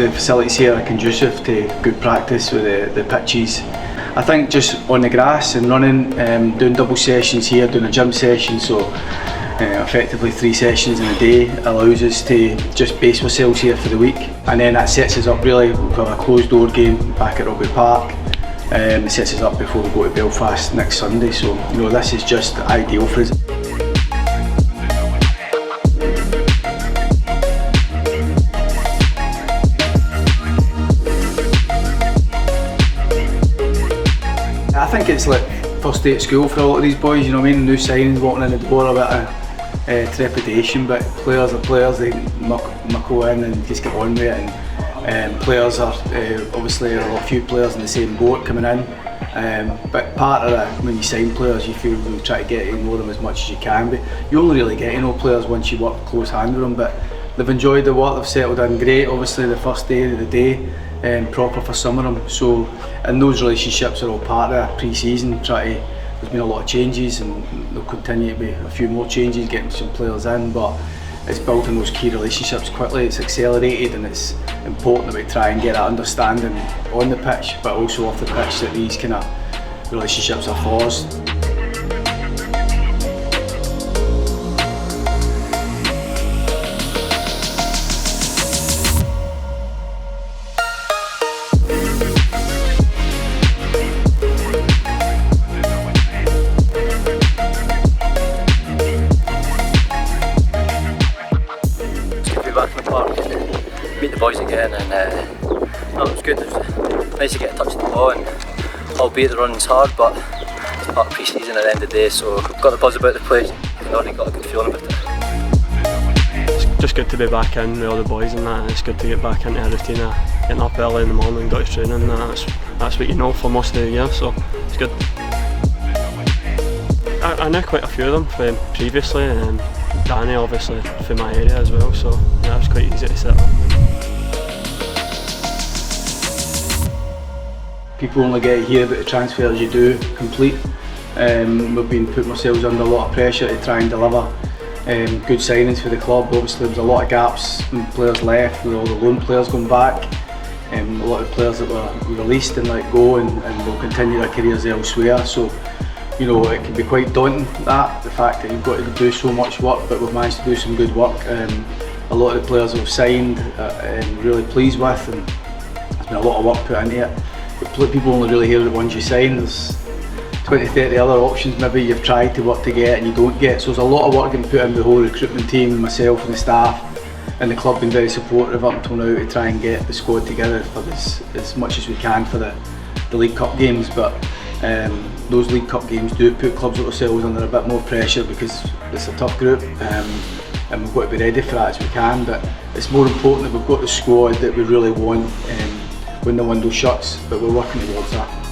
the facilities here are conducive to good practice with the pitches. I think just on the grass and running, doing double sessions here, doing a gym session, so effectively 3 sessions in a day allows us to just base ourselves here for the week, and then that sets us up really for a closed door game back at Rugby Park. It sets us up before we go to Belfast next Sunday, so this is just ideal for us. I think it's like first day at school for a lot of these boys, new signings walking in the door, a bit of trepidation, but players are players, they muckle in and just get on with it, and players are, obviously there are a few players in the same boat coming in, but part of that, when you sign players, you feel you try to get to know them as much as you can, but you only really get to know players once you work close hand with them, but they've enjoyed the work, they've settled in great, obviously the first day of the day, proper for some of them, so and those relationships are all part of pre-season. There's been a lot of changes and there'll continue to be a few more changes, getting some players in, but it's building those key relationships quickly, it's accelerated, and it's important that we try and get that understanding on the pitch but also off the pitch that these kind of relationships are forged. Back in the park, meet the boys again, and it was good. It was nice to get a touch of the ball, and albeit the running's hard, but it's part of pre-season at the end of the day, so got the buzz about the place and already got a good feeling about it. It's just good to be back in with all the boys and that, and it's good to get back into a routine of getting up early in the morning, go to training, and that's what you know for most of the year, so it's good. I know quite a few of them from previously, and Danny obviously from my area as well, so yeah, it was quite easy to set up. People only get to hear about the transfers you do complete. We've been putting ourselves under a lot of pressure to try and deliver good signings for the club. Obviously there was a lot of gaps when players left, with all the loan players going back, a lot of players that were released and let go and will continue their careers elsewhere. So it can be quite daunting, the fact that you've got to do so much work, but we've managed to do some good work. A lot of the players we've signed I'm really pleased with, and there's been a lot of work put into it. But people only really hear the ones you sign. There's 20, 30 other options maybe you've tried to work to get and you don't get, so there's a lot of work getting put into the whole recruitment team, myself and the staff, and the club been very supportive up until now to try and get the squad together for as much as we can for the League Cup games. But those League Cup games do put clubs like ourselves under a bit more pressure because it's a tough group, and we've got to be ready for that as we can. But it's more important that we've got the squad that we really want when the window shuts, but we're working towards that.